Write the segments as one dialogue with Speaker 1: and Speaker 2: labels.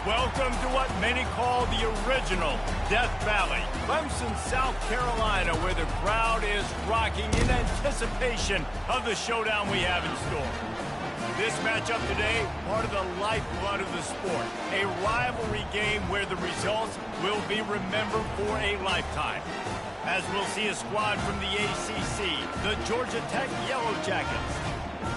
Speaker 1: Welcome to what many call the original Death Valley, Clemson, South Carolina, where the crowd is rocking in anticipation of the showdown we have in store. This matchup today, part of the lifeblood of the sport, a rivalry game where the results will be remembered for a lifetime. As we'll see a squad from the ACC, the Georgia Tech Yellow Jackets,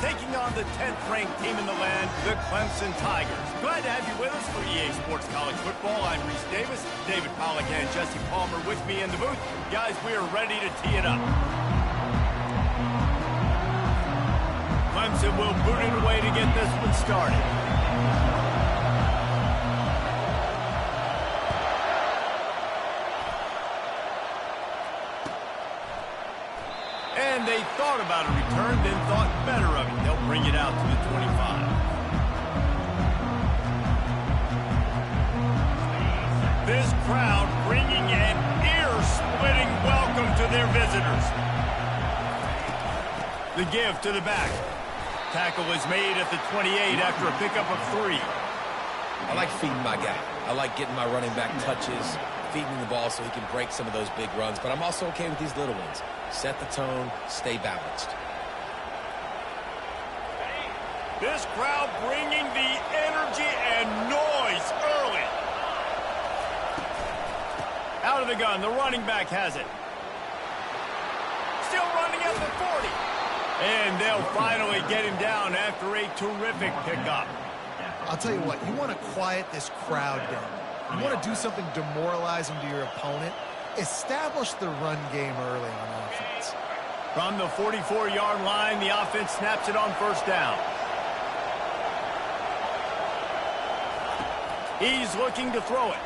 Speaker 1: taking on the 10th-ranked team in the land, the Clemson Tigers. Glad to have you with us for EA Sports College Football. I'm Reese Davis, David Pollack and Jesse Palmer with me in the booth. Guys, we are ready to tee it up. Clemson will boot it away to get this one started. And they thought about a return, then thought better of it. They'll bring it out to the 25. This crowd bringing an ear-splitting welcome to their visitors. The give to the back. Tackle is made at the 28 after a pickup of 3.
Speaker 2: I like feeding my guy. I like getting my running back touches, feeding the ball so he can break some of those big runs, but I'm also okay with these little ones. Set the tone, stay balanced.
Speaker 1: This crowd bringing the energy and noise early. Out of the gun, the running back has it. Still running at the 40. And they'll finally get him down after a terrific pickup.
Speaker 3: I'll tell you what, you want to quiet this crowd down. You want to do something demoralizing to your opponent. Establish the run game early on offense.
Speaker 1: From the 44-yard line, the offense snaps it on first down. He's looking to throw it.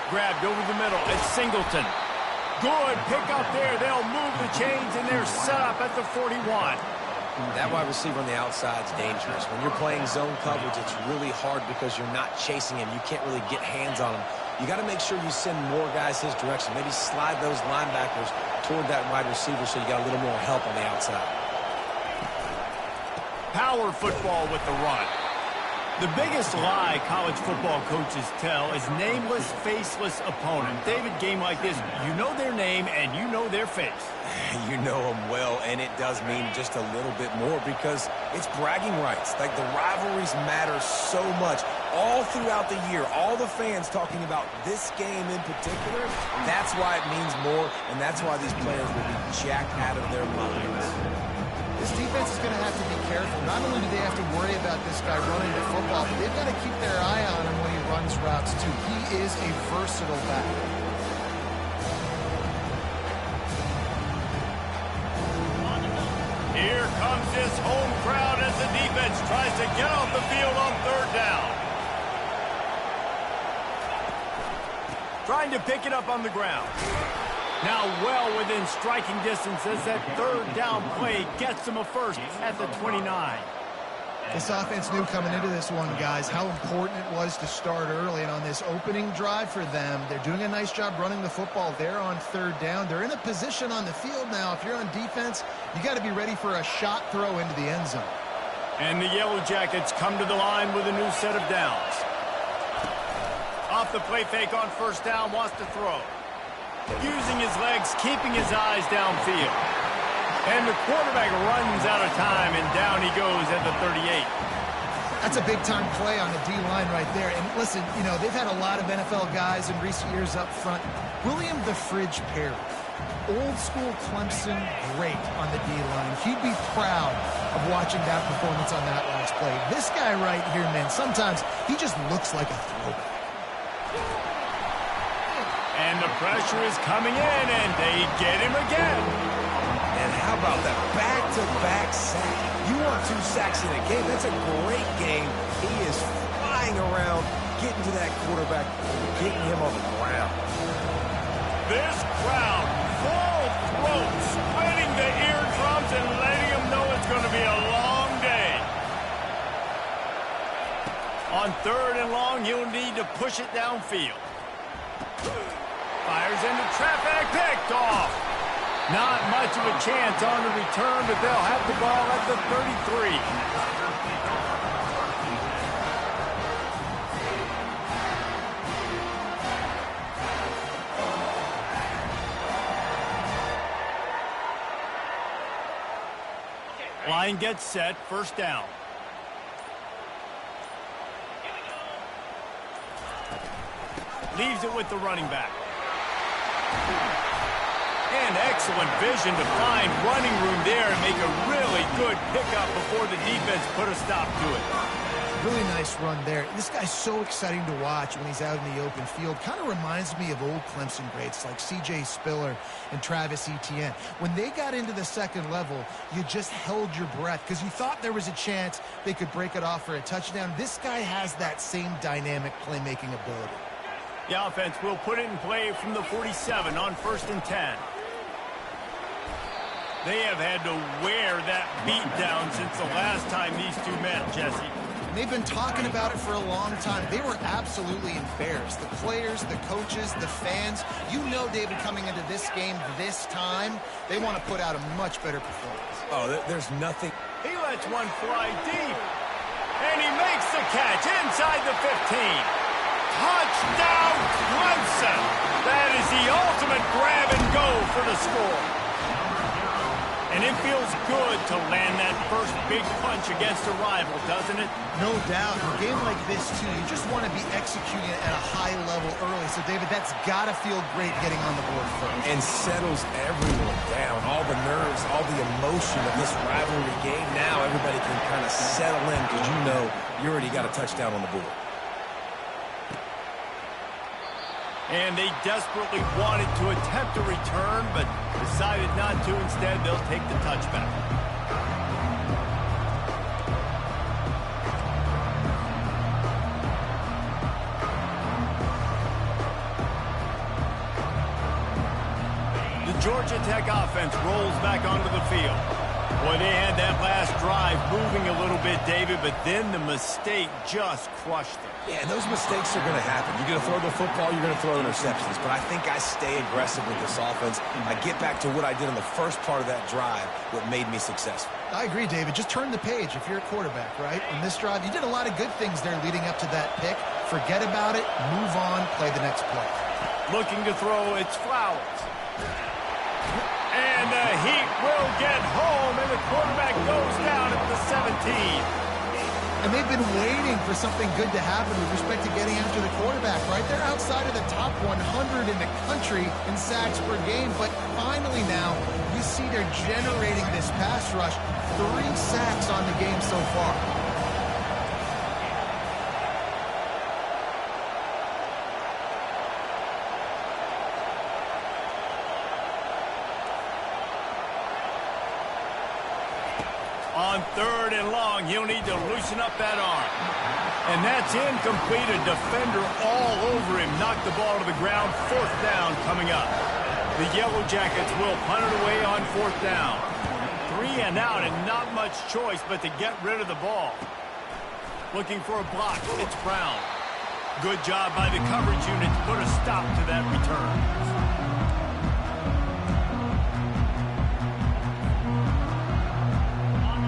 Speaker 1: Grabbed over the middle. It's Singleton. Good pick up there. They'll move the chains, and they're set up at the 41.
Speaker 2: That wide receiver on the outside is dangerous. When you're playing zone coverage, it's really hard because you're not chasing him. You can't really get hands on him. You got to make sure you send more guys his direction. Maybe slide those linebackers toward that wide receiver so you got a little more help on the outside.
Speaker 1: Power football with the run. The biggest lie college football coaches tell is nameless, faceless opponent. David, game like this, you know their name and you know their face.
Speaker 2: You know them well, and it does mean just a little bit more because it's bragging rights. Like, the rivalries matter so much all throughout the year. All the fans talking about this game in particular, that's why it means more, and that's why these players will be jacked out of their minds.
Speaker 3: This defense is going to have to be careful. Not only do they have to worry about this guy running the football, but they've got to keep their eye on him when he runs routes, too. He is a versatile back.
Speaker 1: Here comes this home crowd as the defense tries to get off the field on third down. Trying to pick it up on the ground. Now well within striking distance as that third down play gets them a first at the 29.
Speaker 3: This offense knew coming into this one, guys, how important it was to start early. And on this opening drive for them, they're doing a nice job running the football. They're on third down. They're in a position on the field now. If you're on defense, you got to be ready for a shot throw into the end zone.
Speaker 1: And the Yellow Jackets come to the line with a new set of downs. Off the play fake on first down, wants to throw. Using his legs, keeping his eyes downfield. And the quarterback runs out of time, and down he goes at the 38.
Speaker 3: That's a big-time play on the D-line right there. And listen, you know, they've had a lot of NFL guys in recent years up front. William the Fridge Perry, old-school Clemson great on the D-line. He'd be proud of watching that performance on that last play. This guy right here, man, sometimes he just looks like a throwback.
Speaker 1: And the pressure is coming in, and they get him again.
Speaker 2: And how about that back-to-back sack? You want 2 sacks in a game. That's a great game. He is flying around, getting to that quarterback, getting him on the ground.
Speaker 1: This crowd, full throat, splitting the eardrums and letting them know it's going to be a long day. On third and long, he'll need to push it downfield. Fires into traffic, picked off. Not much of a chance on the return, but they'll have the ball at the 33. Line gets set, first down. Leaves it with the running back. And excellent vision to find running room there and make a really good pickup before the defense put a stop to it.
Speaker 3: Really nice run there. This guy's so exciting to watch when he's out in the open field. Kind of reminds me of old Clemson greats like C.J. Spiller and Travis Etienne. When they got into the second level, you just held your breath because you thought there was a chance they could break it off for a touchdown. This guy has that same dynamic playmaking ability.
Speaker 1: The offense will put it in play from the 47 on 1st and 10. They have had to wear that beat down since the last time these two met, Jesse.
Speaker 3: They've been talking about it for a long time. They were absolutely embarrassed. The players, the coaches, the fans. You know, David, coming into this game this time, they want to put out a much better performance.
Speaker 2: Oh, there's nothing.
Speaker 1: He lets one fly deep. And he makes the catch inside the 15. Touchdown, Clemson. That is the ultimate grab and go for the score. And it feels good to land that first big punch against a rival, doesn't it?
Speaker 3: No doubt. In a game like this, too, you just want to be executing at a high level early. So, David, that's got to feel great getting on the board first.
Speaker 2: And settles everyone down. All the nerves, all the emotion of this rivalry game. Now everybody can kind of settle in because you know you already got a touchdown on the board.
Speaker 1: And they desperately wanted to attempt a return, but decided not to. Instead, they'll take the touchback. The Georgia Tech offense rolls back onto the field. Boy, they had that last drive moving a little bit, David, but then the mistake just crushed them.
Speaker 2: Yeah, and those mistakes are going to happen. You're going to throw the football, you're going to throw interceptions. But I think I stay aggressive with this offense. I get back to what I did in the first part of that drive, what made me successful.
Speaker 3: I agree, David. Just turn the page if you're a quarterback, right? On this drive, you did a lot of good things there leading up to that pick. Forget about it, move on, play the next play.
Speaker 1: Looking to throw, it's Flowers. And the heat will get home, and the quarterback goes down at the 17.
Speaker 3: And they've been waiting for something good to happen with respect to getting after the quarterback, right? They're outside of the top 100 in the country in sacks per game, but finally now you see they're generating this pass rush. 3 sacks on the game so far.
Speaker 1: On 3rd and long, he'll need to loosen up that arm. And that's incomplete. A defender all over him. Knocked the ball to the ground. 4th down coming up. The Yellow Jackets will punt it away on 4th down. 3 and out and not much choice but to get rid of the ball. Looking for a block. It's Brown. Good job by the coverage unit to put a stop to that return.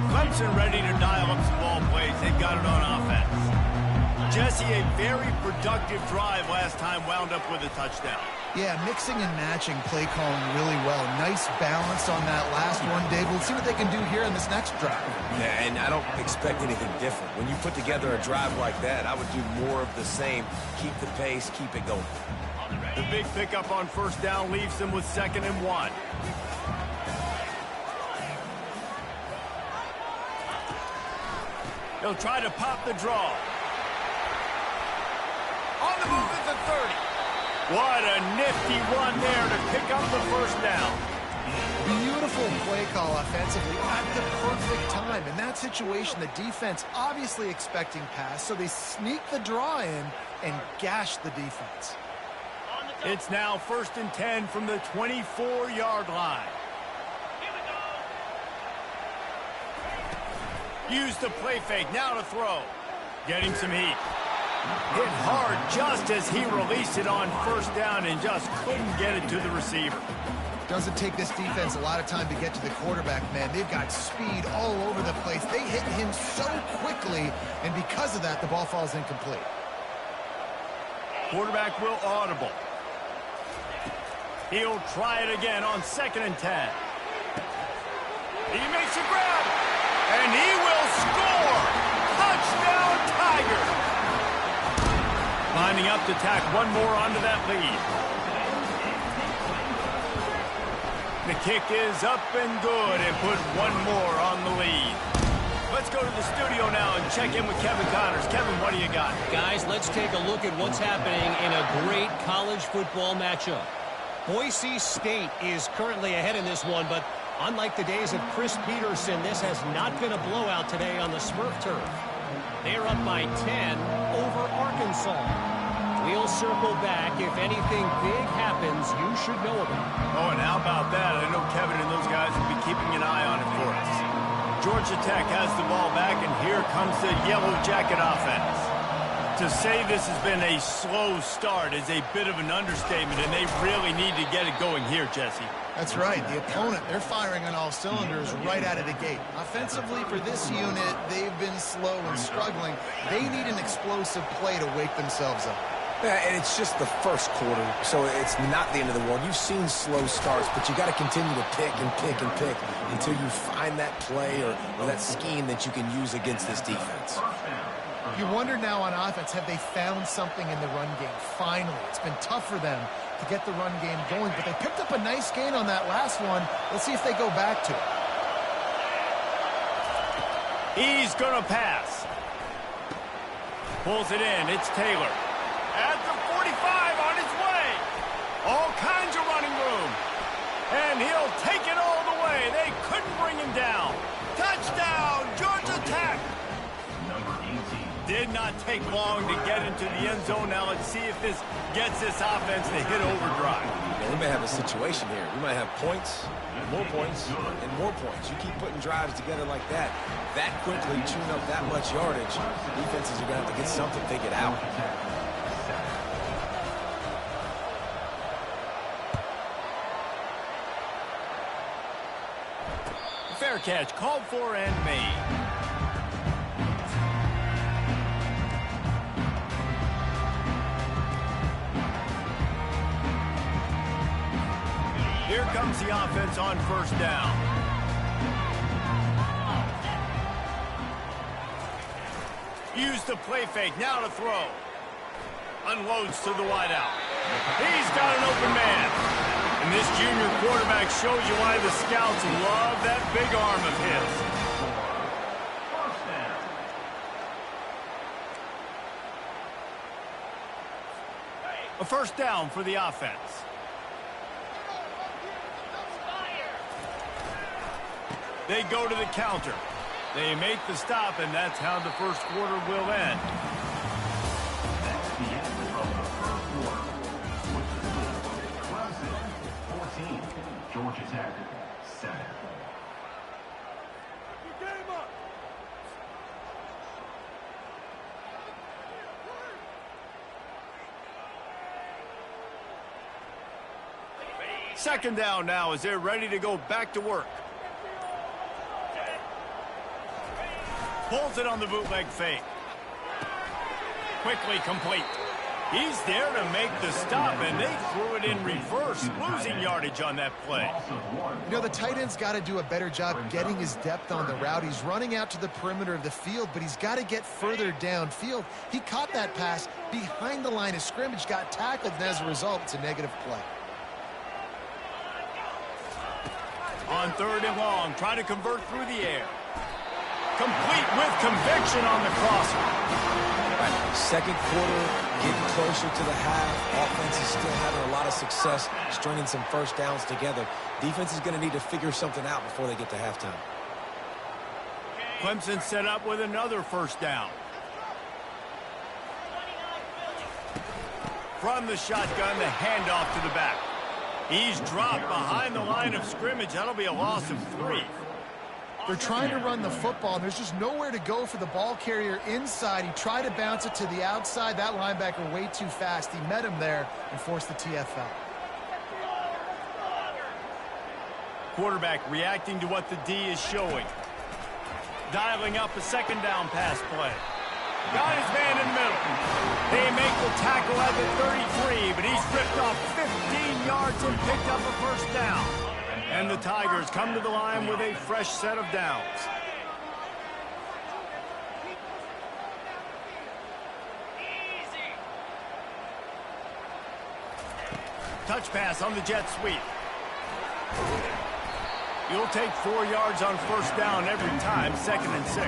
Speaker 1: Clemson ready to dial up some ball plays. They've got it on offense. Jesse, a very productive drive last time wound up with a touchdown.
Speaker 3: Yeah, mixing and matching play calling really well. Nice balance on that last one, Dave. We'll see what they can do here in this next drive.
Speaker 2: Yeah, and I don't expect anything different. When you put together a drive like that, I would do more of the same. Keep the pace, keep it going.
Speaker 1: The big pickup on 1st down leaves them with 2nd and 1. They'll try to pop the draw. On the move at the 30. What a nifty run there to pick up the 1st down.
Speaker 3: Beautiful play call offensively at the perfect time. In that situation, the defense obviously expecting pass, so they sneak the draw in and gash the defense.
Speaker 1: It's now 1st and 10 from the 24-yard line. Use the play fake, now to throw. Getting some heat. Hit hard just as he released it on 1st down and just couldn't get it to the receiver.
Speaker 3: Doesn't take this defense a lot of time to get to the quarterback, man. They've got speed all over the place. They hit him so quickly, and because of that, the ball falls incomplete.
Speaker 1: Quarterback will audible. He'll try it again on 2nd and 10. He makes a grab. And he will score! Touchdown, Tiger! Lining up to tack one more onto that lead. The kick is up and good and put one more on the lead. Let's go to the studio now and check in with Kevin Connors. Kevin, what do you got?
Speaker 4: Guys, let's take a look at what's happening in a great college football matchup. Boise State is currently ahead in this one, but unlike the days of Chris Peterson, this has not been a blowout today on the Smurf turf. They're up by 10 over Arkansas. We'll circle back. If anything big happens, you should know about it.
Speaker 1: Oh, and how about that? I know Kevin and those guys will be keeping an eye on it for us. Georgia Tech has the ball back, and here comes the Yellow Jacket offense. To say this has been a slow start is a bit of an understatement, and they really need to get it going here, Jesse.
Speaker 3: That's right. The opponent, they're firing on all cylinders right out of the gate. Offensively, for this unit, they've been slow and struggling. They need an explosive play to wake themselves up.
Speaker 2: Yeah, and it's just the first quarter, so it's not the end of the world. You've seen slow starts, but you got to continue to pick and pick and pick until you find that play or that scheme that you can use against this defense.
Speaker 3: You wonder now on offense, have they found something in the run game? Finally, it's been tough for them to get the run game going, but they picked up a nice gain on that last one. Let's see if they go back to it.
Speaker 1: He's going to pass. Pulls it in. It's Taylor. At the 45 on his way. All kinds of running room. And he'll take it all the way. They couldn't bring him down. Touchdown, Georgia Tech. Did not take long to get into the end zone. Now let's see if this gets this offense to hit overdrive.
Speaker 2: Yeah, we may have a situation here. We might have points, more points, and more points. You keep putting drives together like that quickly, tune up that much yardage, defenses are going to have to get something figured out.
Speaker 1: Fair catch, called for and made. Here comes the offense on first down. Use the play fake, now to throw. Unloads to the wideout. He's got an open man. And this junior quarterback shows you why the scouts love that big arm of his. A first down for the offense. They go to the counter. They make the stop, and that's how the first quarter will end.
Speaker 5: That's the end of the first quarter. Clemson 14, Georgia Tech 7.
Speaker 1: Second down now as they're ready to go back to work. Pulls it on the bootleg fake. Quickly complete. He's there to make the stop, and they threw it in reverse, losing yardage on that play.
Speaker 3: You know, the tight end's got to do a better job getting his depth on the route. He's running out to the perimeter of the field, but he's got to get further downfield. He caught that pass behind the line of scrimmage, got tackled, and as a result, it's a negative play.
Speaker 1: On third and long, trying to convert through the air. Complete with conviction on the crosser.
Speaker 2: Right. Second quarter, getting closer to the half. Offense is still having a lot of success stringing some first downs together. Defense is going to need to figure something out before they get to halftime.
Speaker 1: Clemson set up with another first down. From the shotgun, the handoff to the back. He's dropped behind the line of scrimmage. That'll be a loss of 3.
Speaker 3: They're trying to run the football, and there's just nowhere to go for the ball carrier inside. He tried to bounce it to the outside. That linebacker way too fast. He met him there and forced the TFL.
Speaker 1: Quarterback reacting to what the D is showing. Dialing up a second down pass play. Got his man in the middle. They make the tackle at the 33, but he's ripped off 15 yards and picked up a first down. And the Tigers come to the line with a fresh set of downs. Touch pass on the jet sweep. You'll take 4 yards on first down every time, 2nd and 6.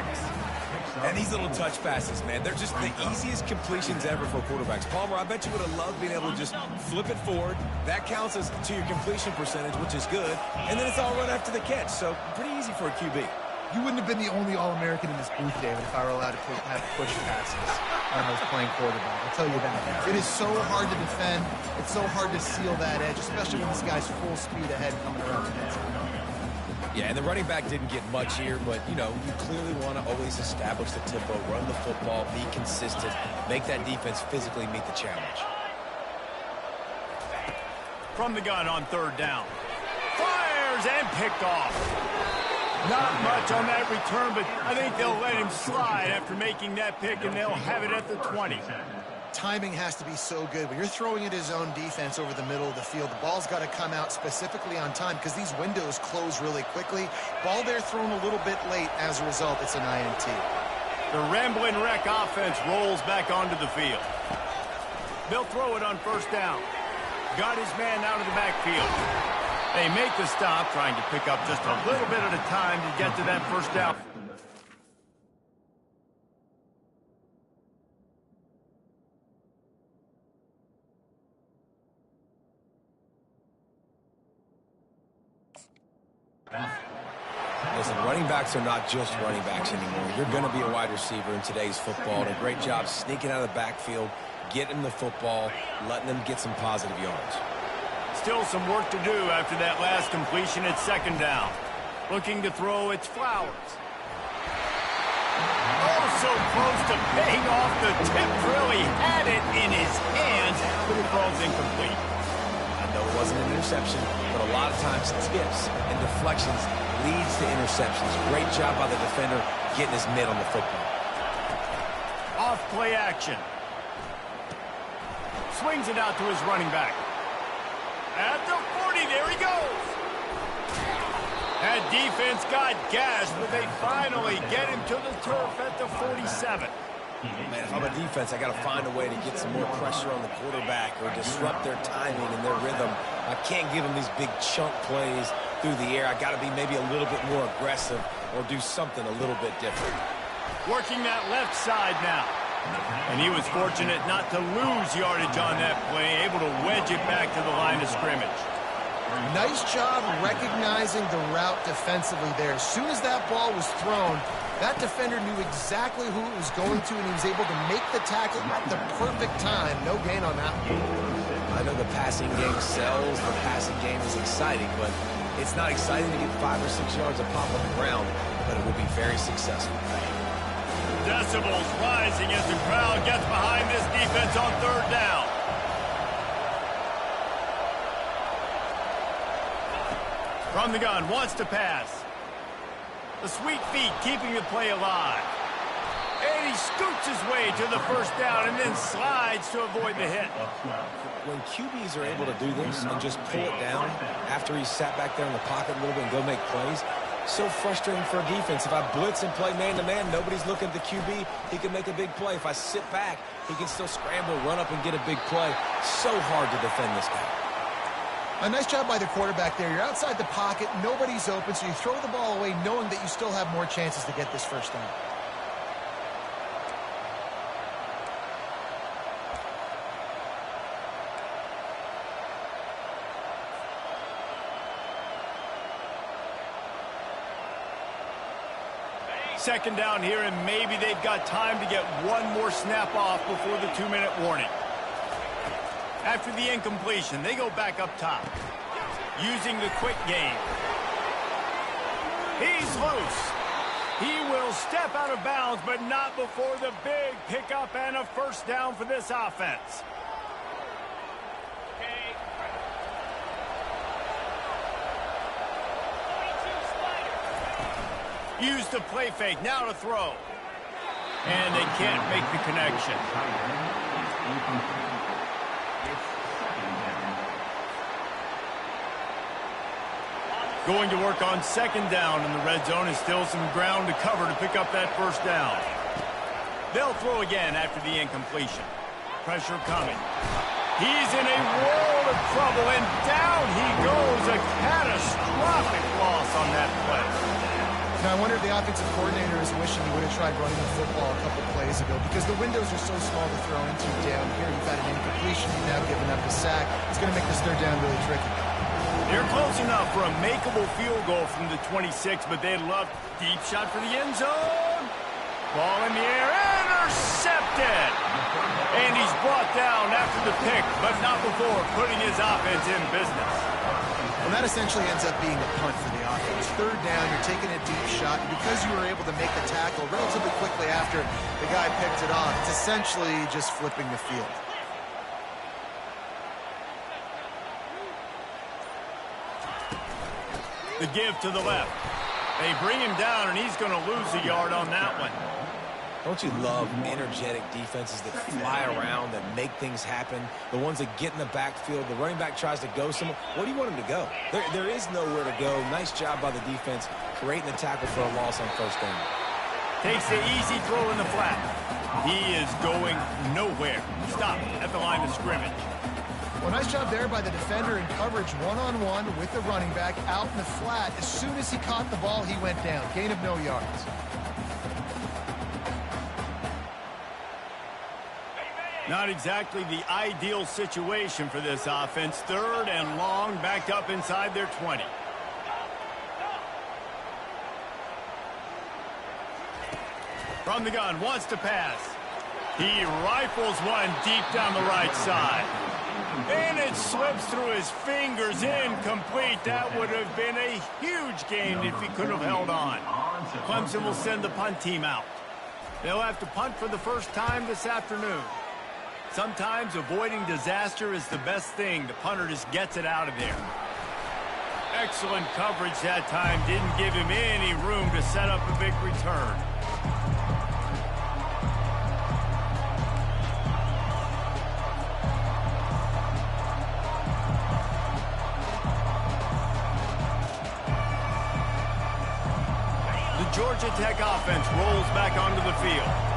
Speaker 2: And these little touch passes, man, they're just the easiest completions ever for quarterbacks. Palmer, I bet you would have loved being able to just flip it forward. That counts as to your completion percentage, which is good. And then it's all run after the catch, so pretty easy for a QB.
Speaker 3: You wouldn't have been the only All-American in this booth, David, if I were allowed to have push passes when I was playing quarterback. I'll tell you that. It is so hard to defend. It's so hard to seal that edge, especially when this guy's full speed ahead coming around the net.
Speaker 2: Yeah, and the running back didn't get much here, but, you know, you clearly want to always establish the tempo, run the football, be consistent, make that defense physically meet the challenge.
Speaker 1: From the gun on 3rd down. Fires and picked off. Not much on that return, but I think they'll let him slide after making that pick, and they'll have it at the 20.
Speaker 3: Timing has to be so good. When you're throwing at his own defense over the middle of the field, the ball's got to come out specifically on time because these windows close really quickly. Ball there thrown a little bit late. As a result, it's an INT.
Speaker 1: The Ramblin' Wreck offense rolls back onto the field. They'll throw it on 1st down. Got his man out of the backfield. They make the stop, trying to pick up just a little bit at a time to get to that 1st down.
Speaker 2: Listen, running backs are not just running backs anymore. You're going to be a wide receiver in today's football. And a great job sneaking out of the backfield, getting the football, letting them get some positive yards.
Speaker 1: Still some work to do after that last completion at 2nd down. Looking to throw, it's Flowers. Oh, so close to paying off the tip drill. He had it in his hands, but it falls incomplete.
Speaker 2: I know it wasn't an interception, but a lot of times tips and deflections leads to interceptions. Great job by the defender getting his mitt on the football.
Speaker 1: Off play action. Swings it out to his running back. At the 40, there he goes. That defense got gashed, but they finally get him to the turf at the 47.
Speaker 2: Man, if I'm a defense, I got to find a way to get some more pressure on the quarterback or disrupt their timing and their rhythm. I can't give them these big chunk plays through the air. I got to be maybe a little bit more aggressive or do something a little bit different.
Speaker 1: Working that left side now. And he was fortunate not to lose yardage on that play, able to wedge it back to the line of scrimmage.
Speaker 3: Nice job recognizing the route defensively there. As soon as that ball was thrown, that defender knew exactly who it was going to, and he was able to make the tackle at the perfect time. No gain on that one.
Speaker 2: I know the passing game sells, the passing game is exciting, but it's not exciting to get 5 or 6 yards a pop on the ground, but it will be very successful.
Speaker 1: Decibels rising as the crowd gets behind this defense on 3rd down. From the gun, wants to pass. The sweet feet keeping the play alive. And he scoots his way to the 1st down and then slides to avoid the hit.
Speaker 2: When QBs are able to do this and just pull it down after he sat back there in the pocket a little bit and go make plays, so frustrating for a defense. If I blitz and play man-to-man, nobody's looking at the QB. He can make a big play. If I sit back, he can still scramble, run up, and get a big play. So hard to defend this guy.
Speaker 3: A nice job by the quarterback there. You're outside the pocket, nobody's open, so you throw the ball away knowing that you still have more chances to get this 1st down.
Speaker 1: Second down here, and maybe they've got time to get one more snap off before the 2-minute warning. After the incompletion, they go back up top. Using the quick game. He's loose. He will step out of bounds, but not before the big pickup and a 1st down for this offense. Use the play fake, now to throw. And they can't make the connection. Going to work on 2nd down in the red zone, and still some ground to cover to pick up that 1st down. They'll throw again after the incompletion. Pressure coming. He's in a world of trouble, and down he goes. A catastrophic loss on that play.
Speaker 3: Now, I wonder if the offensive coordinator is wishing he would have tried running the football a couple plays ago because the windows are so small to throw into down here. You've had an incompletion. You've now given up a sack. It's going to make this third down really tricky.
Speaker 1: They're close enough for a makeable field goal from the 26, but they'd love deep shot for the end zone. Ball in the air, intercepted. And he's brought down after the pick, but not before putting his offense in business.
Speaker 3: Well, that essentially ends up being a punt for the offense. Third down, you're taking a deep shot, and because you were able to make the tackle relatively quickly after the guy picked it off, it's essentially just flipping the field.
Speaker 1: The give to the left. They bring him down, and he's going to lose a yard on that one.
Speaker 2: Don't you love energetic defenses that fly around, that make things happen? The ones that get in the backfield, the running back tries to go somewhere. Where do you want him to go? There is nowhere to go. Nice job by the defense creating the tackle for a loss on first down.
Speaker 1: Takes the easy throw in the flat. He is going nowhere. Stop at the line of scrimmage.
Speaker 3: Well, nice job there by the defender in coverage one-on-one with the running back out in the flat. As soon as he caught the ball, he went down. Gain of no yards.
Speaker 1: Not exactly the ideal situation for this offense. Third and long, backed up inside their 20. From the gun, wants to pass. He rifles one deep down the right side. And it slips through his fingers, incomplete. That would have been a huge gain if he could have held on. Clemson will send the punt team out. They'll have to punt for the first time this afternoon. Sometimes avoiding disaster is the best thing. The punter just gets it out of there. Excellent coverage that time. Didn't give him any room to set up a big return. The Georgia Tech offense rolls back onto the field.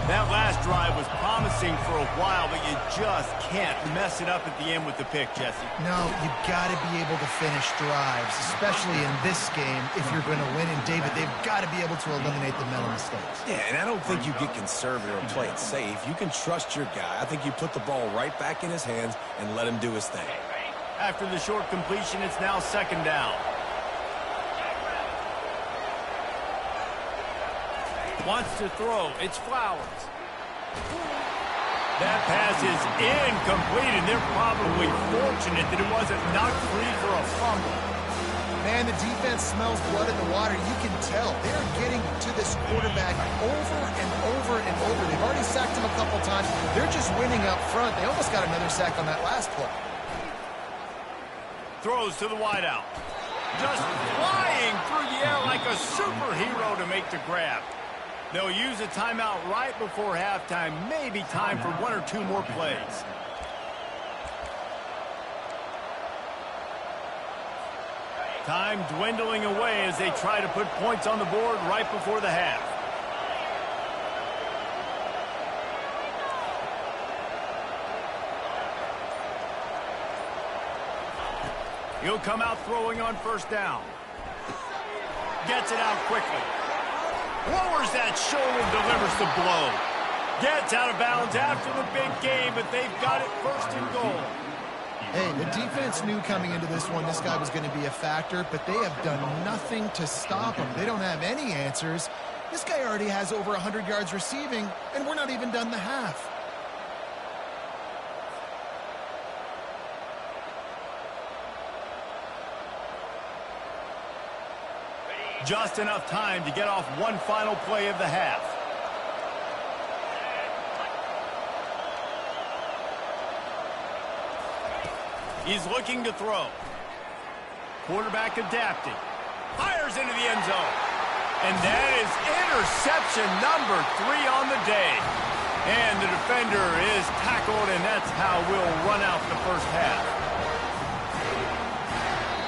Speaker 1: That last drive was promising for a while, but you just can't mess it up at the end with the pick, Jesse.
Speaker 3: No, you've got to be able to finish drives, especially in this game if you're going to win. And, David, they've got to be able to eliminate the mental mistakes.
Speaker 2: Yeah, and I don't think you get conservative or play it safe. You can trust your guy. I think you put the ball right back in his hands and let him do his thing.
Speaker 1: After the short completion, it's now second down. Wants to throw. It's Flowers. That pass is incomplete, and they're probably fortunate that it wasn't knocked free for a fumble.
Speaker 3: Man, the defense smells blood in the water. You can tell. They're getting to this quarterback over and over and over. They've already sacked him a couple times. They're just winning up front. They almost got another sack on that last play.
Speaker 1: Throws to the wideout. Just flying through the air like a superhero to make the grab. They'll use a timeout right before halftime. Maybe time for one or two more plays. Time dwindling away as they try to put points on the board right before the half. He'll come out throwing on first down. Gets it out quickly. Lowers that shoulder, delivers the blow. Gets out of bounds after the big game, but they've got it first and goal.
Speaker 3: Hey, the defense knew coming into this one this guy was going to be a factor, but they have done nothing to stop him. They don't have any answers. This guy already has over 100 yards receiving, and we're not even done the half.
Speaker 1: Just enough time to get off one final play of the half. He's looking to throw. Quarterback adapting. Fires into the end zone. And that is interception number 3 on the day. And the defender is tackled, and that's how we'll run out the first half.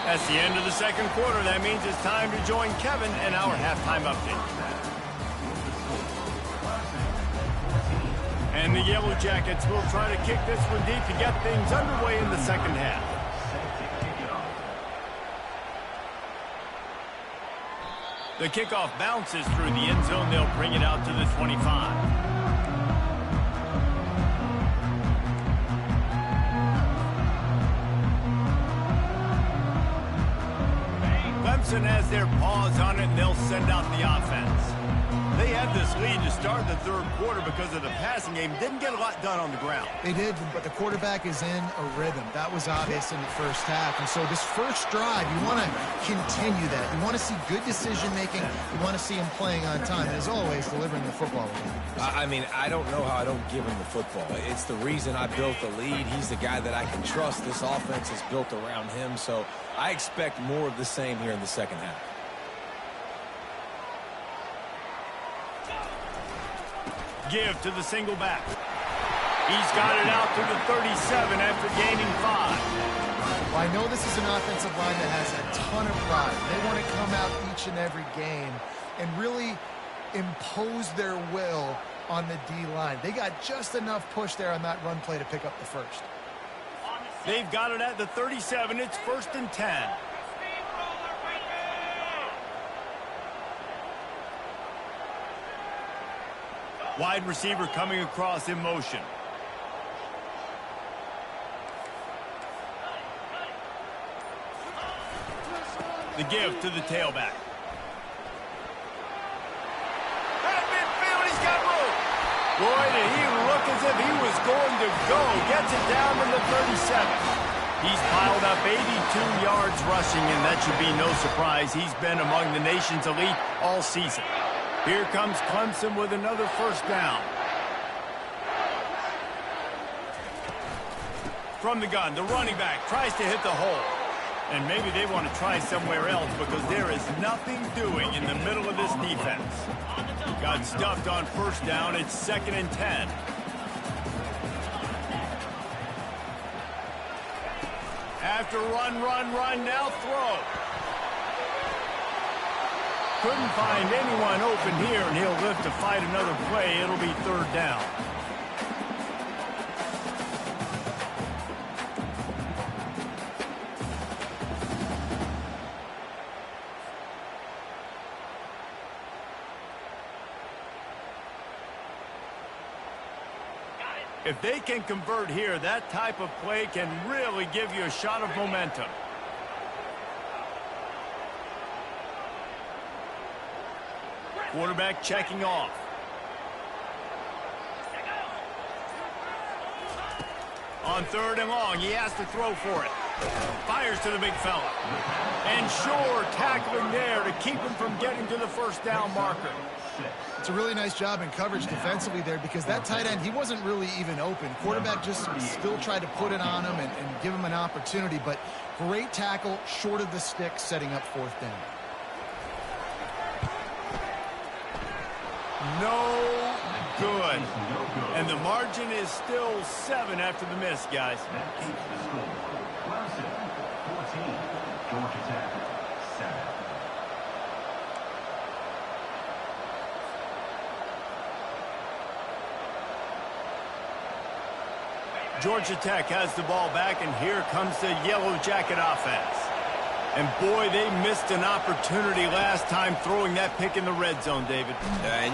Speaker 1: That's the end of the second quarter. That means it's time to join Kevin in our halftime update. And the Yellow Jackets will try to kick this one deep to get things underway in the second half. The kickoff bounces through the end zone. They'll bring it out to the 25. Clemson has their paws on it, and they'll send out the offense. They had this lead to start the third quarter because of the passing game. Didn't get a lot done on the ground.
Speaker 3: They did, but the quarterback is in a rhythm. That was obvious in the first half. And so this first drive, you want to continue that. You want to see good decision-making. You want to see him playing on time. And as always, delivering the football.
Speaker 2: I mean, I don't know how I don't give him the football. It's the reason I built the lead. He's the guy that I can trust. This offense is built around him. So I expect more of the same here in the second half.
Speaker 1: Give to the single back. He's got it out to the 37 after gaining 5.
Speaker 3: Well, I know this is an offensive line that has a ton of pride. They want to come out each and every game and really impose their will on the D-line. They got just enough push there on that run play to pick up the first.
Speaker 1: They've got it at the 37. It's 1st and 10. Wide receiver coming across in motion. The give to the tailback. At midfield, he's got room. Boy, did he look as if he was going to go. Gets it down to the 37. He's piled up 82 yards rushing, and that should be no surprise. He's been among the nation's elite all season. Here comes Clemson with another first down. From the gun, the running back tries to hit the hole. And maybe they want to try somewhere else because there is nothing doing in the middle of this defense. Got stuffed on first down. It's 2nd and 10. After run, now throw. Couldn't find anyone open here, and he'll live to fight another play. It'll be 3rd down. If they can convert here, that type of play can really give you a shot of momentum. Quarterback checking off. On 3rd and long, he has to throw for it. Fires to the big fella. And sure, tackling there to keep him from getting to the first down marker.
Speaker 3: It's a really nice job in coverage defensively there because that tight end, he wasn't really even open. Quarterback just still tried to put it on him and give him an opportunity, but great tackle short of the stick, setting up 4th down.
Speaker 1: No good. And the margin is still 7 after the miss, guys.
Speaker 5: Clemson 14, Georgia Tech 7.
Speaker 1: Georgia Tech has the ball back, and here comes the Yellow Jacket offense. And boy, they missed an opportunity last time throwing that pick in the red zone, David. And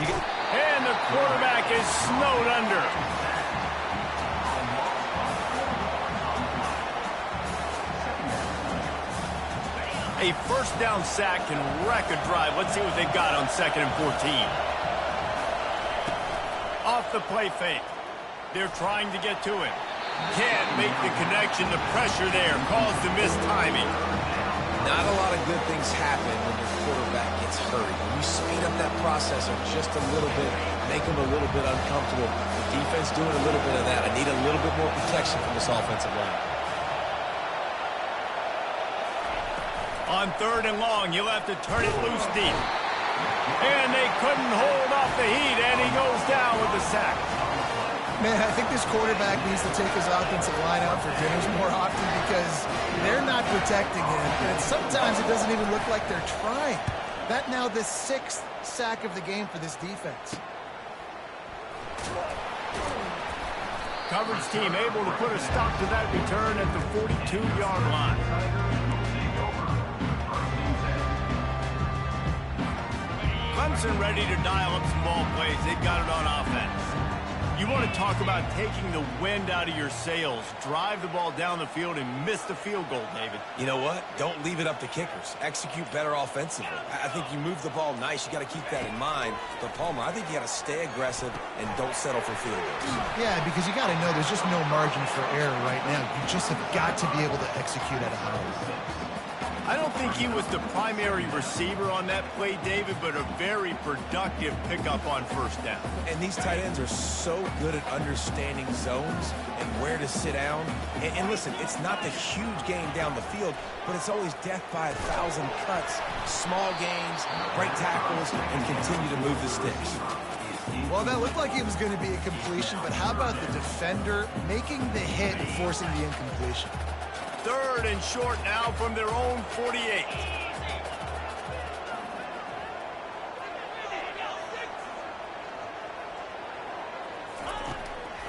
Speaker 1: the quarterback is snowed under. A first down sack can wreck a drive. Let's see what they've got on 2nd and 14. Off the play fake. They're trying to get to it. Can't make the connection. The pressure there caused the missed timing.
Speaker 2: Not a lot of good things happen when your quarterback gets hurried. When you speed up that processor just a little bit, make him a little bit uncomfortable. The defense doing a little bit of that. I need a little bit more protection from this offensive line.
Speaker 1: On 3rd and long, you'll have to turn it loose deep. And they couldn't hold off the heat, and he goes down with the sack.
Speaker 3: Man, I think this quarterback needs to take his offensive line out for dinners more often because they're not protecting him. And sometimes it doesn't even look like they're trying. That now the 6th sack of the game for this defense.
Speaker 1: Coverage team able to put a stop to that return at the 42-yard line. Clemson ready to dial up some ball plays. They've got it on offense. You want to talk about taking the wind out of your sails. Drive the ball down the field and miss the field goal, David.
Speaker 2: You know what? Don't leave it up to kickers. Execute better offensively. I think you move the ball nice. You got to keep that in mind. But, Palmer, I think you got to stay aggressive and don't settle for field goals.
Speaker 3: Yeah, because you got to know there's just no margin for error right now. You just have got to be able to execute at a high level.
Speaker 1: I don't think he was the primary receiver on that play, David, but a very productive pickup on first down.
Speaker 2: And these tight ends are so good at understanding zones and where to sit down. And listen, it's not the huge gain down the field, but it's always death by 1,000 cuts, small gains, break tackles, and continue to move the sticks.
Speaker 3: Well, that looked like it was going to be a completion, but how about the defender making the hit and forcing the incompletion?
Speaker 1: 3rd and short now from their own 48.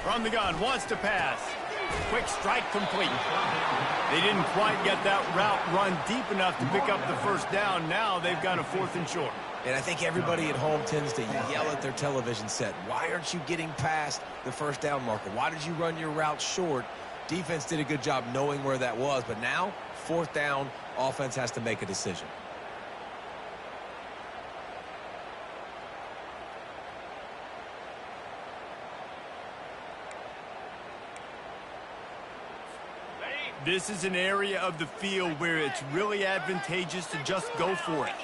Speaker 1: From the gun, wants to pass. Quick strike complete. They didn't quite get that route run deep enough to pick up the first down. Now they've got a 4th and short.
Speaker 2: And I think everybody at home tends to yell at their television set. Why aren't you getting past the first down marker? Why did you run your route short? Defense did a good job knowing where that was, but now, 4th down, offense has to make a decision.
Speaker 1: This is an area of the field where it's really advantageous to just go for it.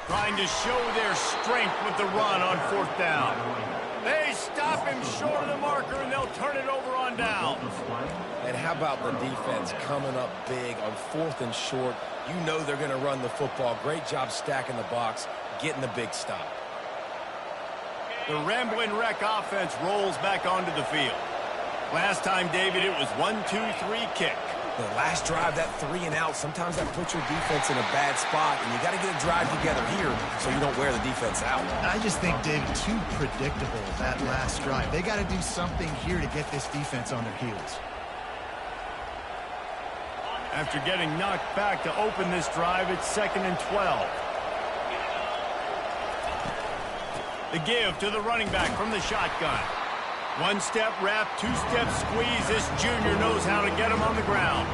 Speaker 1: Trying to show their strength with the run on 4th down. They stop him short of the marker, and they'll turn it over on downs.
Speaker 2: And how about the defense coming up big on 4th and short? You know they're going to run the football. Great job stacking the box, getting the big stop.
Speaker 1: The Ramblin' Wreck offense rolls back onto the field. Last time, David, it was 1-2-3 kick.
Speaker 2: The last drive, that 3 and out, sometimes that puts your defense in a bad spot, and you got to get a drive together here so you don't wear the defense out.
Speaker 3: I just think, David, too predictable, that last drive. They got to do something here to get this defense on their heels.
Speaker 1: After getting knocked back to open this drive, it's 2nd and 12. The give to the running back from the shotgun. 1-step wrap, 2-step squeeze. This junior knows how to get him on the ground.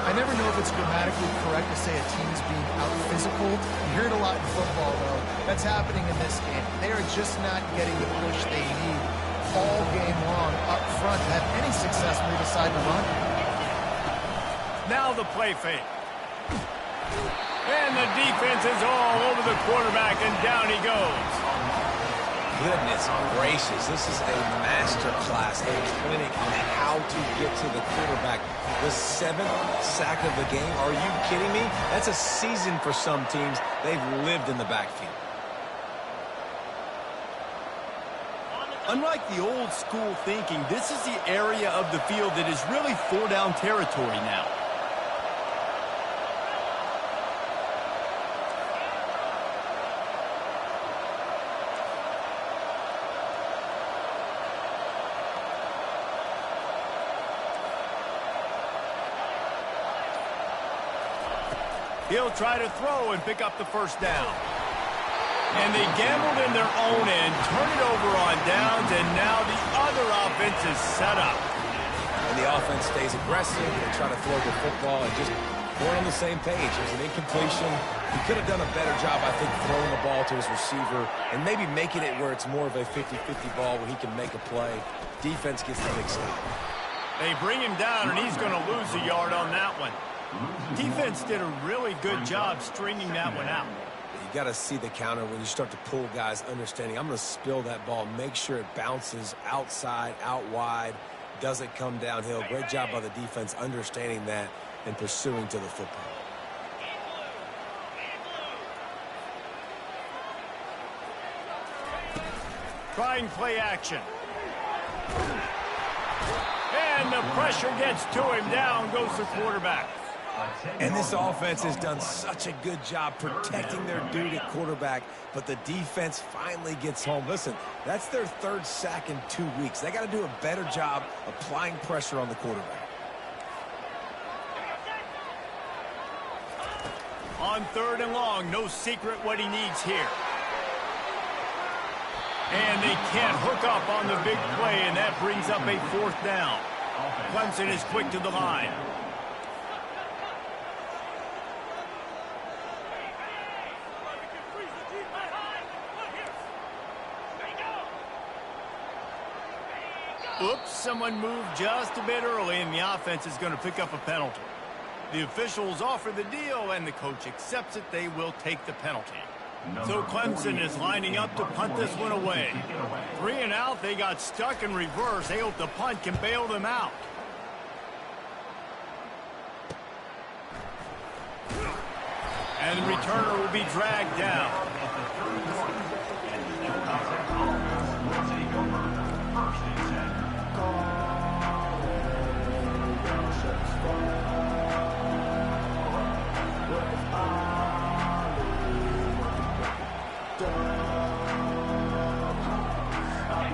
Speaker 3: I never know if it's grammatically correct to say a team is being out-physical. You hear it a lot in football, though. That's happening in this game. They are just not getting the push they need all game long up front to have any success when they decide to run.
Speaker 1: Now the play fake. And the defense is all over the quarterback, and down he goes.
Speaker 2: Goodness gracious, this is a master class, a clinic on how to get to the quarterback. The 7th sack of the game, are you kidding me? That's a season for some teams. They've lived in the backfield.
Speaker 1: Unlike the old school thinking, this is the area of the field that is really 4-down territory now. He'll try to throw and pick up the first down. And they gambled in their own end, turn it over on downs, and now the other offense is set up.
Speaker 2: And the offense stays aggressive. They try to throw the football and just we're on the same page. There's an incompletion. He could have done a better job, I think, throwing the ball to his receiver and maybe making it where it's more of a 50-50 ball where he can make a play. Defense gets the big stop.
Speaker 1: They bring him down, and he's going to lose a yard on that one. Defense did a really good job stringing that one out.
Speaker 2: You got to see the counter when you start to pull guys understanding. I'm going to spill that ball, make sure it bounces outside, out wide, doesn't come downhill. Great job by the defense understanding that and pursuing to the football.
Speaker 1: Trying play action. And the pressure gets to him. Down goes the quarterback.
Speaker 2: And this offense has done such a good job protecting their dude at quarterback, but the defense finally gets home. Listen, that's their third sack in 2 weeks. They got to do a better job applying pressure on the quarterback.
Speaker 1: On 3rd and long, no secret what he needs here. And they can't hook up on the big play, and that brings up a 4th down. Clemson is quick to the line. Oops, someone moved just a bit early, and the offense is going to pick up a penalty. The officials offer the deal, and the coach accepts it. They will take the penalty. So Clemson is lining up to punt this one away. 3 and out, they got stuck in reverse. They hope the punt can bail them out. And the returner will be dragged down.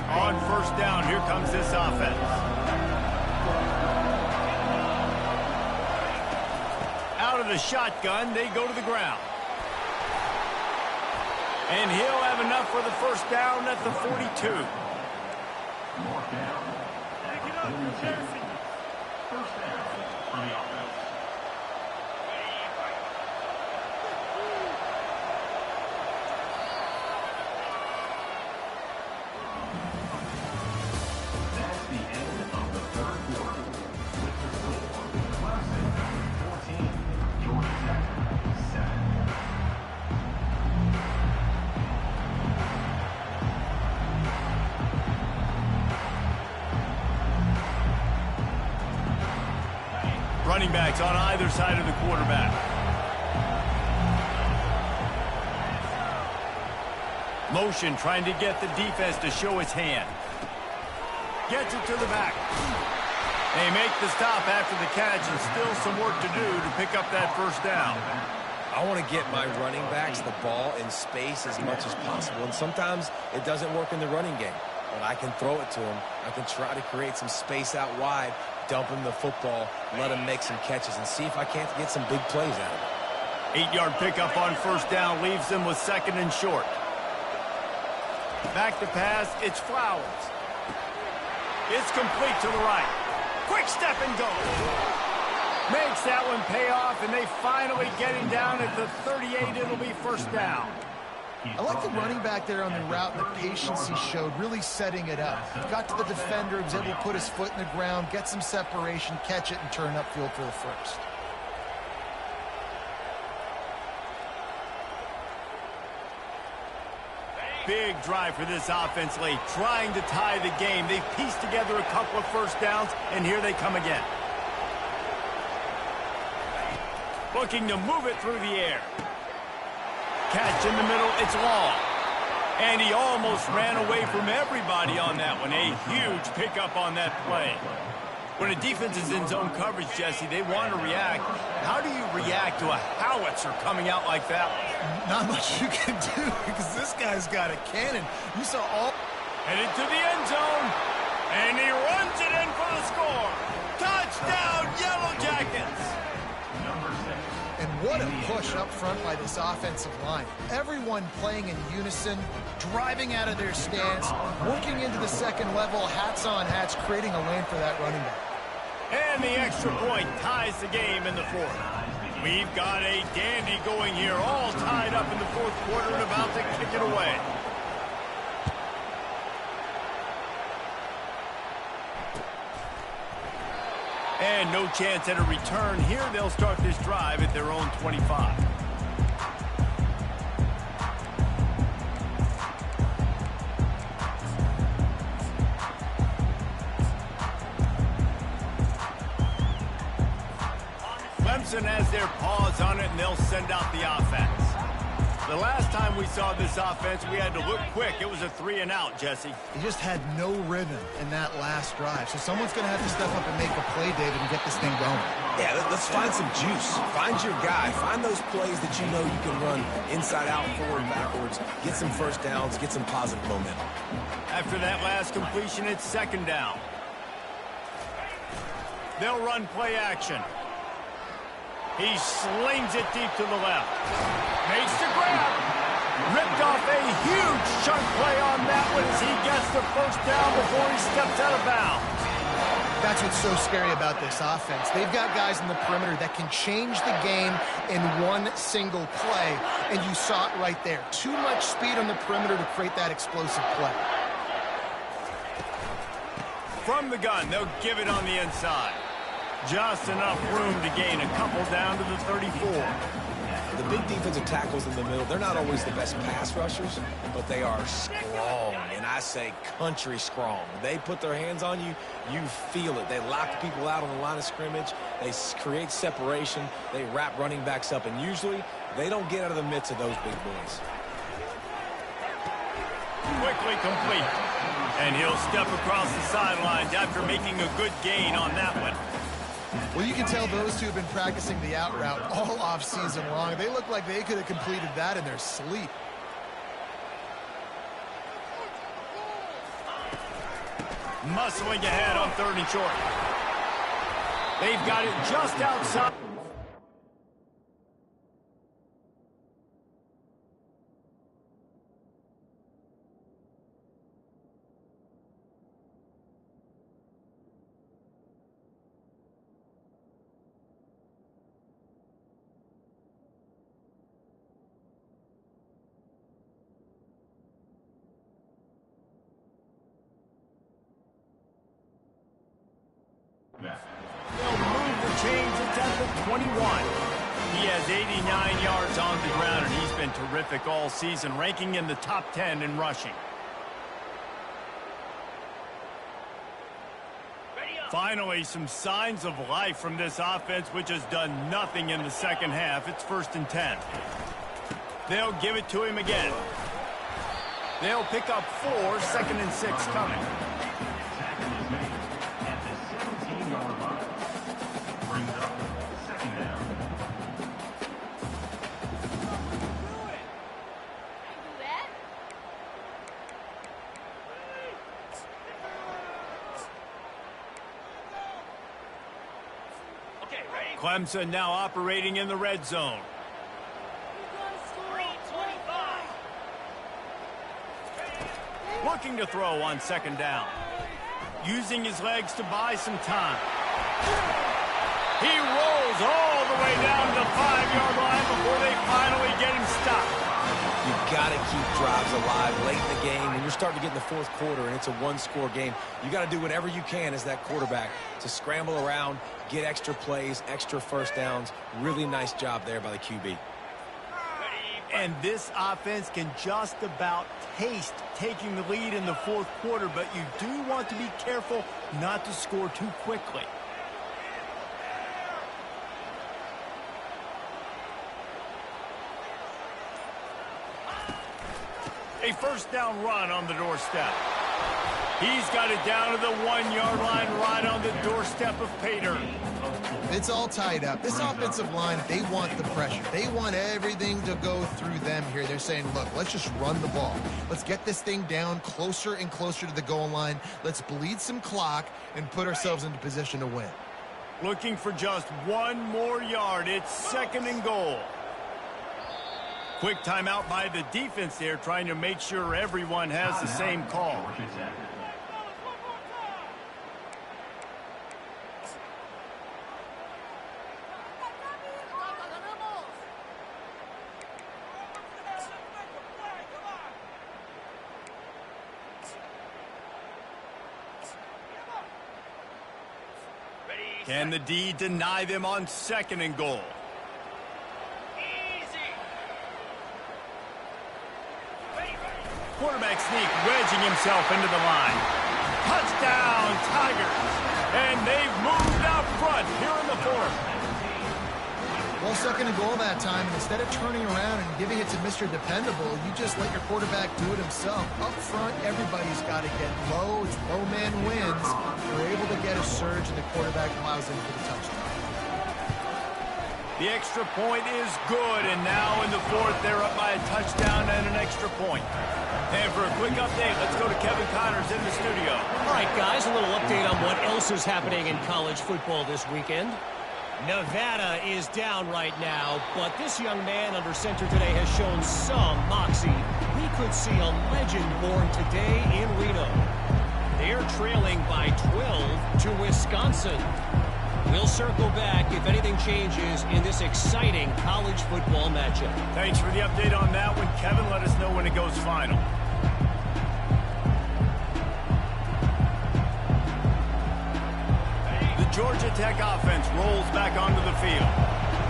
Speaker 1: On 1st down, here comes this offense. Out of the shotgun, they go to the ground. And he'll have enough for the 1st down at the 42.
Speaker 5: Mark down at the 32. 1st down for the offense. That's the end of the 3rd quarter. With the score, Clemson 14, Georgia Tech 7.
Speaker 1: Running backs on either side of the quarterback. Motion trying to get the defense to show its hand. Gets it to the back. They make the stop after the catch, and still some work to do to pick up that 1st down.
Speaker 2: I want to get my running backs the ball in space as much as possible, and sometimes it doesn't work in the running game. But I can throw it to him. I can try to create some space out wide, dump him the football, let him make some catches, and see if I can't get some big plays out of it.
Speaker 1: 8-yard pickup on 1st down leaves them with 2nd and short. Back to pass, it's Flowers. It's complete to the right. Quick step and go. Makes that one pay off, and they finally get him down at the 38. It'll be 1st down.
Speaker 3: I like the running back there on the route and the patience he showed, really setting it up. Got to the defender, was able to put his foot in the ground, get some separation, catch it, and turn upfield for the 1st.
Speaker 1: Big drive for this offense late, trying to tie the game. They've pieced together a couple of 1st downs, and here they come again. Looking to move it through the air. Catch in the middle, it's long. And he almost ran away from everybody on that one. A huge pickup on that play. When a defense is in zone coverage, Jesse, they want to react. How do you react to a howitzer coming out like that?
Speaker 3: Not much you can do because this guy's got a cannon. You saw all...
Speaker 1: Headed to the end zone. And he runs it in for the score. Touchdown, Yellow Jackets.
Speaker 3: And what a push up front by this offensive line. Everyone playing in unison, driving out of their stance, working into the 2nd level, hats on hats, creating a lane for that running back.
Speaker 1: And the extra point ties the game in the 4th. We've got a dandy going here, all tied up in the 4th quarter and about to kick it away. And no chance at a return here. They'll start this drive at their own 25. Clemson has their paws on it, and they'll send out the offense. The last time we saw this offense, we had to look quick. It was a 3-and-out, Jesse.
Speaker 3: He just had no rhythm in that last drive. So someone's going to have to step up and make a play, David, and get this thing going.
Speaker 2: Yeah, let's find some juice. Find your guy. Find those plays that you know you can run inside out, forward, backwards. Get some first downs. Get some positive momentum.
Speaker 1: After that last completion, it's 2nd down. They'll run play action. He slings it deep to the left. Makes the grab. Ripped off a huge chunk play on that one as he gets the first down before he steps out of bounds.
Speaker 3: That's what's so scary about this offense. They've got guys in the perimeter that can change the game in one single play, and you saw it right there. Too much speed on the perimeter to create that explosive play.
Speaker 1: From the gun, they'll give it on the inside. Just enough room to gain a couple down to the 34.
Speaker 2: The big defensive tackles in the middle, they're not always the best pass rushers, but they are strong, and I say country strong. They put their hands on you, you feel it. They lock people out on the line of scrimmage. They create separation. They wrap running backs up, and usually they don't get out of the midst of those big boys.
Speaker 1: Quickly complete. And he'll step across the sidelines after making a good gain on that one.
Speaker 3: Well, you can tell those two have been practicing the out route all off-season long. They look like they could have completed that in their sleep.
Speaker 1: Muscling ahead on 3rd and short. They've got it just outside. They'll move the chains. It's at the 21. He has 89 yards on the ground, and he's been terrific all season, ranking in the top 10 in rushing. Finally, some signs of life from this offense, which has done nothing in the second half. It's 1st and 10. They'll give it to him again. They'll pick up 4, 2nd and 6 coming. Clemson now operating in the red zone. Looking to throw on 2nd down. Using his legs to buy some time. He rolls all the way down to the 5-yard line before they finally get him stopped.
Speaker 2: You've got to keep drives alive late in the game. When you're starting to get in the 4th quarter and it's a 1-score game, you got to do whatever you can as that quarterback to scramble around, get extra plays, extra first downs. Really nice job there by the QB.
Speaker 1: And this offense can just about taste taking the lead in the 4th quarter, but you do want to be careful not to score too quickly. A 1st down run on the doorstep. He's got it down to the 1-yard line right on the doorstep of Pater.
Speaker 3: It's all tied up. This offensive line, they want the pressure. They want everything to go through them here. They're saying, look, let's just run the ball. Let's get this thing down closer and closer to the goal line. Let's bleed some clock and put ourselves into position to win.
Speaker 1: Looking for just 1 more yard. It's 2nd and goal. Quick timeout by the defense there, trying to make sure everyone has the same call. Can the D deny them on 2nd and goal? Quarterback sneak, wedging himself into the line. Touchdown, Tigers. And they've moved out front here in the 4th.
Speaker 3: Well, second and goal that time, and instead of turning around and giving it to Mr. Dependable, you just let your quarterback do it himself. Up front, everybody's got to get low. It's low man wins. We're able to get a surge, and the quarterback plows in for the touchdown.
Speaker 1: The extra point is good, and now in the fourth, they're up by a touchdown and an extra point. And for a quick update, let's go to Kevin Connors in the studio.
Speaker 4: All right, guys, a little update on what else is happening in college football this weekend. Nevada is down right now, but this young man under center today has shown some moxie. We could see a legend born today in Reno. They're trailing by 12 to Wisconsin. We'll circle back if anything changes in this exciting college football matchup.
Speaker 1: Thanks for the update on that one, Kevin. Let us know when it goes final. The Georgia Tech offense rolls back onto the field.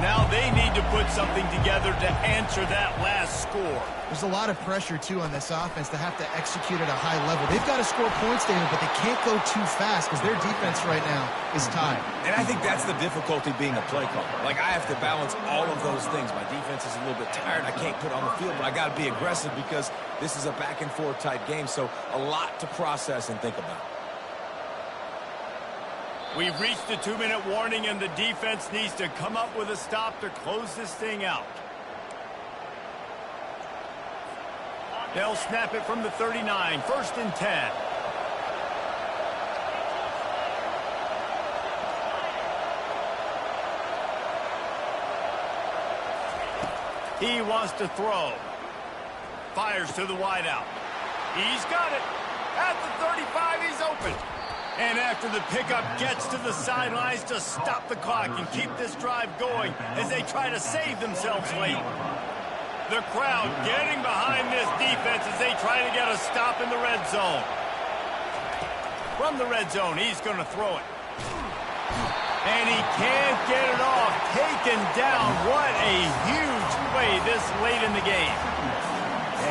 Speaker 1: Now they need to put something together to answer that last score.
Speaker 3: There's a lot of pressure, too, on this offense to have to execute at a high level. They've got to score points, David, but they can't go too fast because their defense right now is tied.
Speaker 2: And I think that's the difficulty being a play caller. Like, I have to balance all of those things. My defense is a little bit tired. I can't put on the field, but I got to be aggressive because this is a back-and-forth type game, so a lot to process and think about.
Speaker 1: We've reached the 2-minute warning, and the defense needs to come up with a stop to close this thing out. They'll snap it from the 39, 1st and 10. He wants to throw. Fires to the wideout. He's got it. At the 35, he's open. And after the pickup, gets to the sidelines to stop the clock and keep this drive going as they try to save themselves late. The crowd getting behind this defense as they try to get a stop in the red zone. From the red zone, he's going to throw it. And he can't get it off. Taken down. What a huge play this late in the game.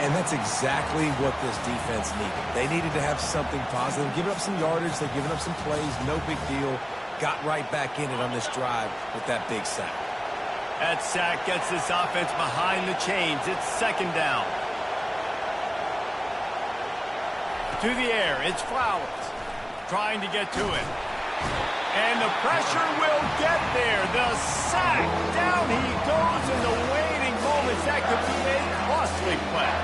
Speaker 2: And that's exactly what this defense needed. They needed to have something positive. Giving up some yardage, they've given up some plays, no big deal. Got right back in it on this drive with that big sack.
Speaker 1: That sack gets this offense behind the chains. It's 2nd down. To the air, it's Flowers. Trying to get to it. And the pressure will get there. The sack. Down he goes in the waning moments. That could be a costly play.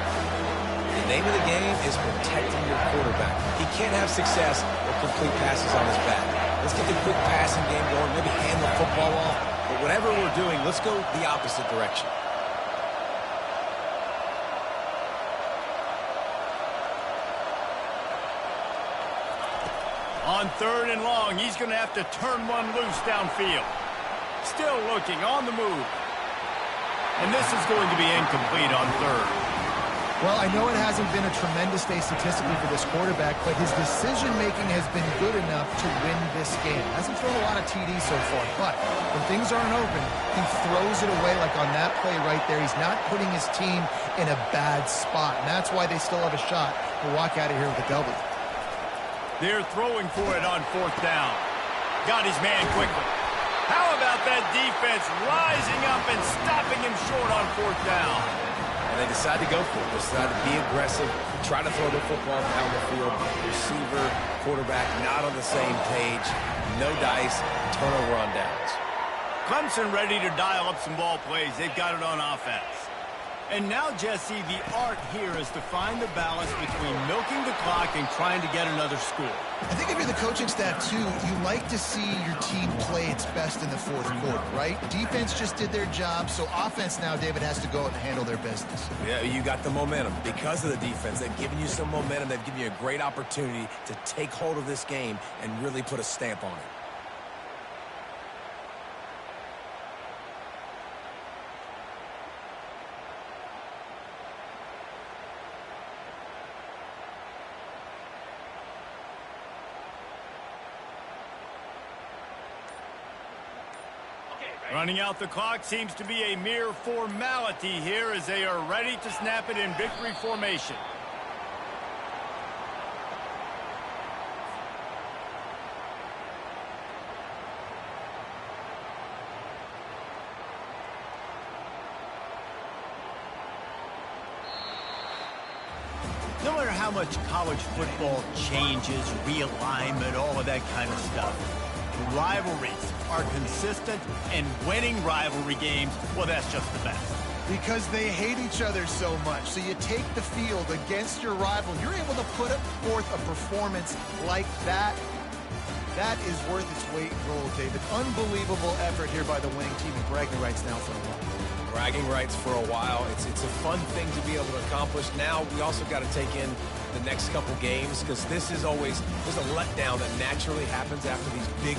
Speaker 2: The name of the game is protecting your quarterback. He can't have success or complete passes on his back. Let's get the quick passing game going, maybe hand the football off. But whatever we're doing, let's go the opposite direction.
Speaker 1: On 3rd and long, he's going to have to turn one loose downfield. Still looking, on the move. And this is going to be incomplete on 3rd.
Speaker 3: Well, I know it hasn't been a tremendous day statistically for this quarterback, but his decision-making has been good enough to win this game. Hasn't thrown a lot of TDs so far, but when things aren't open, he throws it away like on that play right there. He's not putting his team in a bad spot, and that's why they still have a shot to walk out of here with a W.
Speaker 1: They're throwing for it on 4th down. Got his man quickly. How about that defense rising up and stopping him short on 4th down?
Speaker 2: And they decide to go for it. They decide to be aggressive, try to throw the football down the field. Receiver, quarterback, not on the same page. No dice, turnover on downs.
Speaker 1: Clemson ready to dial up some ball plays. They've got it on offense. And now, Jesse, the art here is to find the balance between milking the clock and trying to get another score.
Speaker 3: I think if you're the coaching staff, too, you like to see your team play its best in the 4th quarter, right? Defense just did their job, so offense now, David, has to go out and handle their business.
Speaker 2: Yeah, you got the momentum. Because of the defense, they've given you some momentum. They've given you a great opportunity to take hold of this game and really put a stamp on it.
Speaker 1: Running out the clock seems to be a mere formality here as they are ready to snap it in victory formation. No matter how much college football changes, realignment, all of that kind of stuff, rivalries are consistent, and winning rivalry games, well, that's just the best.
Speaker 3: Because they hate each other so much. So you take the field against your rival. You're able to put forth a performance like that. That is worth its weight in gold, David. Unbelievable effort here by the winning team, and bragging rights now for a while.
Speaker 2: Bragging rights for a while. It's a fun thing to be able to accomplish. Now we also got to take in the next couple games, because this is always, there's a letdown that naturally happens after these big